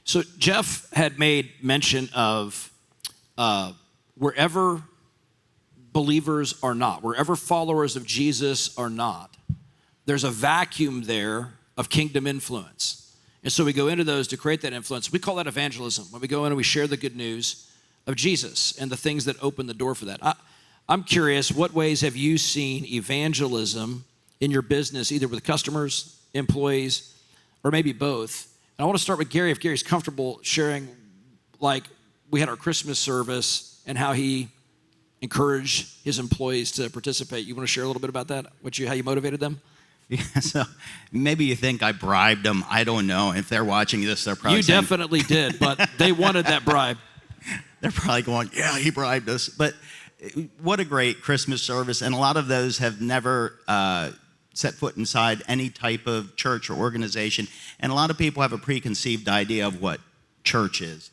So Jeff had made mention of wherever believers are not, wherever followers of Jesus are not, there's a vacuum there of kingdom influence. And so we go into those to create that influence. We call that evangelism. When we go in and we share the good news of Jesus and the things that open the door for that. I'm curious, what ways have you seen evangelism in your business, either with customers, employees, or maybe both? And I want to start with Gary, if Gary's comfortable sharing, like we had our Christmas service and how he encouraged his employees to participate. You want to share a little bit about that? How you motivated them? Yeah, so maybe you think I bribed them. I don't know. If they're watching this, they're probably saying, definitely did, but they wanted that bribe. They're probably going, yeah, he bribed us. But what a great Christmas service. And a lot of those have never set foot inside any type of church or organization. And a lot of people have a preconceived idea of what church is.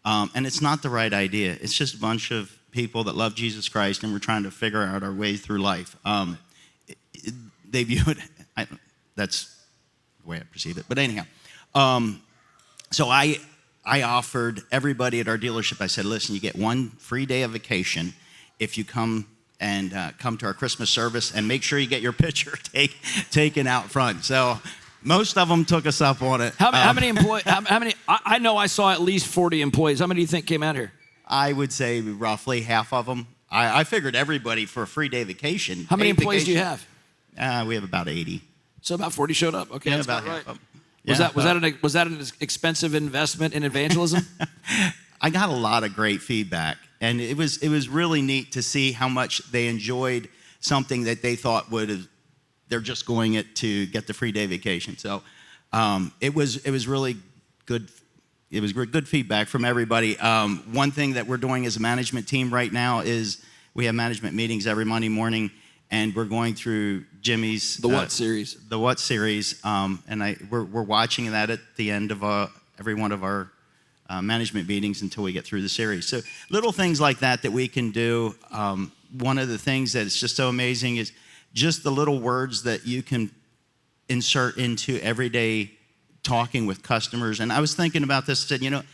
And it's not the right idea. It's just a bunch of people that love Jesus Christ, and we're trying to figure out our way through life. They view it, that's the way I perceive it. But anyhow, so I offered everybody at our dealership, I said, listen, you get one free day of vacation if you come to our Christmas service, and make sure you get your picture taken out front. So most of them took us up on it. How many employees? How many? I know I saw at least 40 employees. How many do you think came out here? I would say roughly half of them. I figured everybody for a free day vacation. How many employees do you have? We have about 80. So about 40 showed up. Okay, yeah, that's about right. half of them. Was that an expensive investment in evangelism? I got a lot of great feedback, and it was really neat to see how much they enjoyed something that they thought they're just going it to get the free day vacation. So it was really good. It was good feedback from everybody. One thing that we're doing as a management team right now is we have management meetings every Monday morning, and we're going through Jimmy's The What series. The What series, and we're watching that at the end of every one of our management meetings until we get through the series. So little things like that we can do. One of the things that is just so amazing is just the little words that you can insert into everyday talking with customers. And I was thinking about this, I said,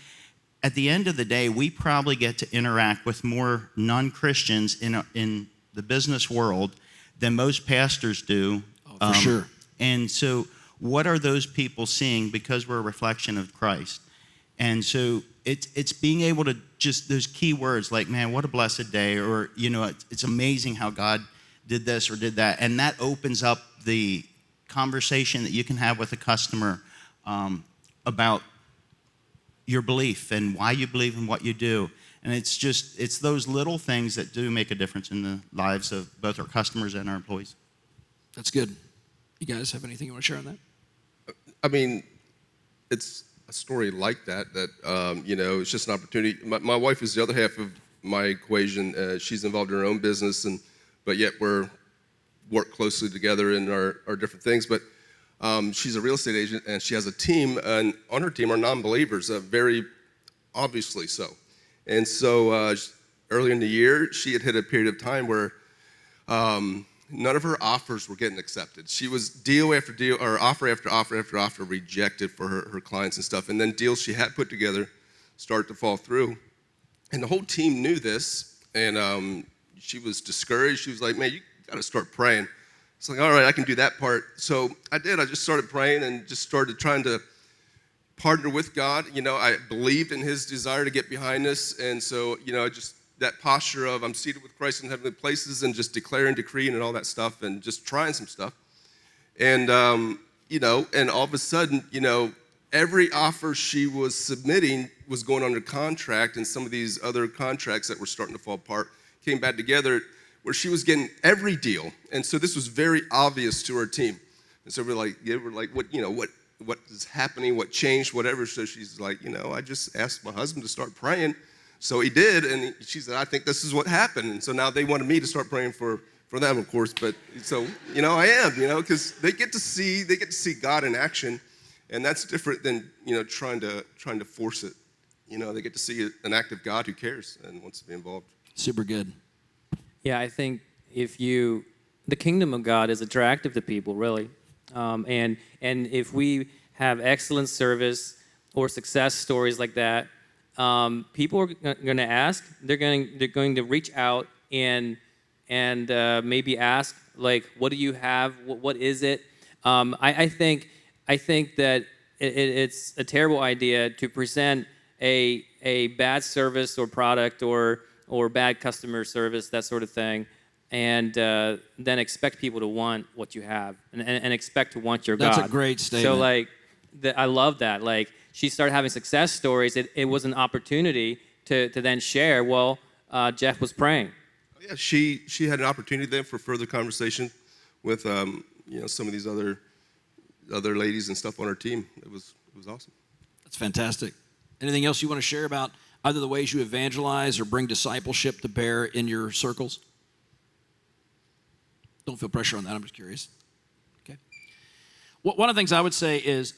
at the end of the day, we probably get to interact with more non-Christians in the business world than most pastors do. Oh, for sure. And so what are those people seeing? Because we're a reflection of Christ. And so it's being able to just those key words like, man, what a blessed day, or, it's amazing how God did this or did that. And that opens up the conversation that you can have with a customer about your belief and why you believe in what you do. And it's those little things that do make a difference in the lives of both our customers and our employees. That's good. You guys have anything you want to share on that? I mean, it's a story like that, it's just an opportunity. My wife is the other half of my equation. She's involved in her own business, but yet we're work closely together in our different things. But she's a real estate agent, and she has a team, and on her team are non-believers, very obviously so. And so earlier in the year, she had hit a period of time where none of her offers were getting accepted. She was deal after deal, or offer after offer after offer rejected for her clients and stuff. And then deals she had put together started to fall through. And the whole team knew this, and she was discouraged. She was like, man, you got to start praying. It's like, all right, I can do that part. So I did. I just started praying and just started trying to partner with God. I believed in his desire to get behind this. And so, just that posture of I'm seated with Christ in heavenly places and just declaring, decreeing and all that stuff and just trying some stuff. And, and all of a sudden, every offer she was submitting was going under contract, and some of these other contracts that were starting to fall apart came back together where she was getting every deal. And so this was very obvious to her team. And so we're like, what is happening, what changed, whatever. So she's like, I just asked my husband to start praying. So he did, and she said, I think this is what happened. And so now they wanted me to start praying for them, of course. But so, I am, because they get to see God in action, and that's different than, trying to force it. They get to see an active God who cares and wants to be involved. Super good. Yeah, I think the kingdom of God is attractive to people, really. And if we have excellent service, or success stories like that, people are going to ask. They're going to reach out and maybe ask, like, what do you have? What is it? I think that it's a terrible idea to present a bad service or product or bad customer service, that sort of thing, and then expect people to want what you have and expect to want your God. That's a great statement. So, like, I love that. Like, she started having success stories. It was an opportunity to then share. Well, Jeff was praying. Yeah, she had an opportunity then for further conversation with some of these other ladies and stuff on her team. It was awesome. That's fantastic. Anything else you want to share about either the ways you evangelize or bring discipleship to bear in your circles? Don't feel pressure on that. I'm just curious. Okay. Well, one of the things I would say is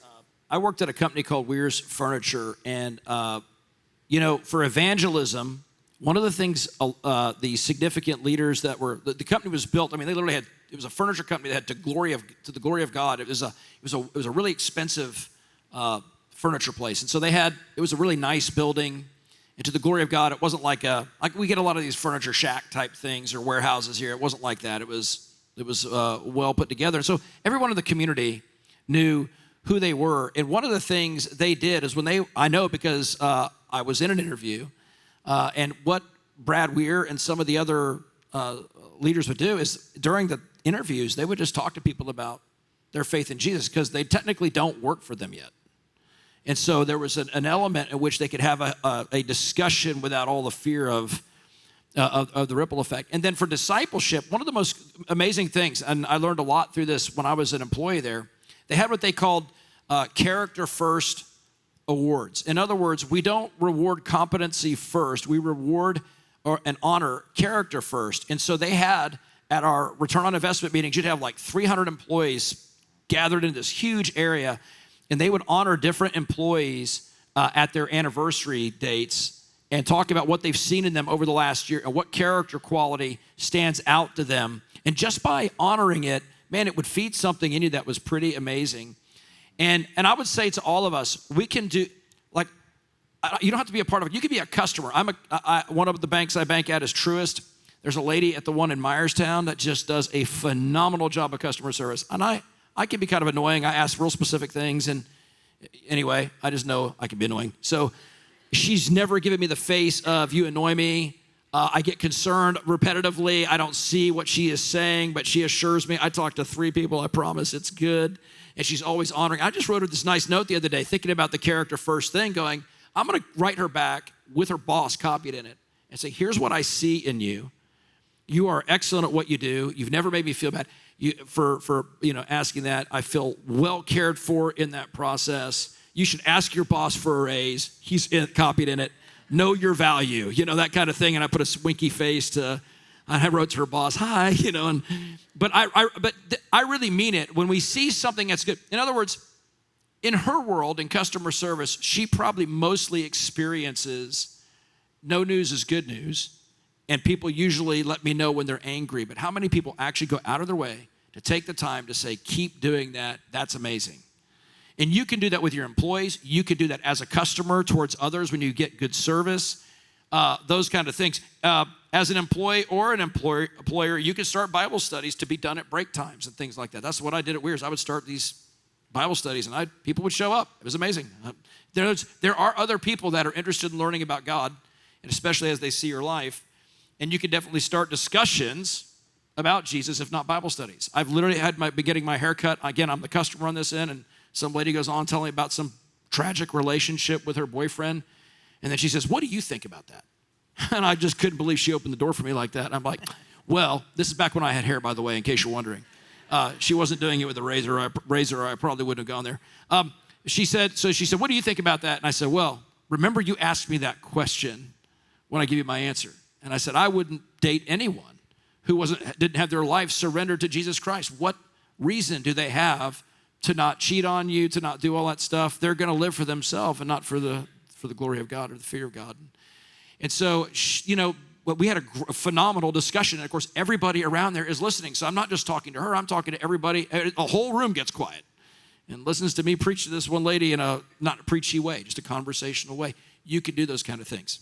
I worked at a company called Weir's Furniture, and for evangelism, one of the things the significant leaders that were the company was built. I mean, they literally had, it was a furniture company that had to the glory of God. It was a really expensive furniture place, and so it was a really nice building. And to the glory of God, it wasn't like we get a lot of these furniture shack type things or warehouses here. It wasn't like that. It was well put together. And so everyone in the community knew who they were. And one of the things they did is I know because I was in an interview, and what Brad Weir and some of the other leaders would do is during the interviews, they would just talk to people about their faith in Jesus because they technically don't work for them yet. And so there was an element in which they could have a discussion without all the fear of the ripple effect. And then for discipleship, one of the most amazing things, and I learned a lot through this when I was an employee there, they had what they called character first awards. In other words, we don't reward competency first, we reward and honor character first. And so they had, at our return on investment meetings, you'd have like 300 employees gathered in this huge area, and they would honor different employees at their anniversary dates and talk about what they've seen in them over the last year and what character quality stands out to them. And just by honoring it, man, it would feed something in you that was pretty amazing. And I would say to all of us, we can do, like, you don't have to be a part of it. You can be a customer. One of the banks I bank at is Truist. There's a lady at the one in Myerstown that just does a phenomenal job of customer service. And I can be kind of annoying. I ask real specific things, and anyway, I just know I can be annoying. So she's never given me the face of, you annoy me. I get concerned repetitively. I don't see what she is saying, but she assures me. I talked to 3 people. I promise it's good. And she's always honoring. I just wrote her this nice note the other day, thinking about the character first thing, going, I'm going to write her back with her boss copied in it and say, here's what I see in you. You are excellent at what you do. You've never made me feel bad. For asking that. I feel well cared for in that process. You should ask your boss for a raise. He's copied in it. Know your value, that kind of thing. And I put a winky face I wrote to her boss, hi, but I really mean it when we see something that's good. In other words, in her world, in customer service, she probably mostly experiences no news is good news. And people usually let me know when they're angry. But how many people actually go out of their way to take the time to say, keep doing that? That's amazing. And you can do that with your employees. You can do that as a customer towards others when you get good service, those kind of things. As an employee or an employer, you can start Bible studies to be done at break times and things like that. That's what I did at Weir's. I would start these Bible studies, and people would show up. It was amazing. There are other people that are interested in learning about God, and especially as they see your life. And you can definitely start discussions about Jesus, if not Bible studies. I've literally been getting my hair cut. Again, I'm the customer on this end, and some lady goes on telling me about some tragic relationship with her boyfriend. And then she says, what do you think about that? And I just couldn't believe she opened the door for me like that. And I'm like, well, this is back when I had hair, by the way, in case you're wondering. She wasn't doing it with a razor, or I probably wouldn't have gone there. She said, what do you think about that? And I said, well, remember you asked me that question when I give you my answer. And I said, I wouldn't date anyone who didn't have their life surrendered to Jesus Christ. What reason do they have to not cheat on you, to not do all that stuff? They're going to live for themselves and not for the glory of God or the fear of God. And so, we had a phenomenal discussion. And of course, everybody around there is listening. So I'm not just talking to her. I'm talking to everybody. A whole room gets quiet. and listens to me preach to this one lady in a not a preachy way, just a conversational way. You could do those kind of things.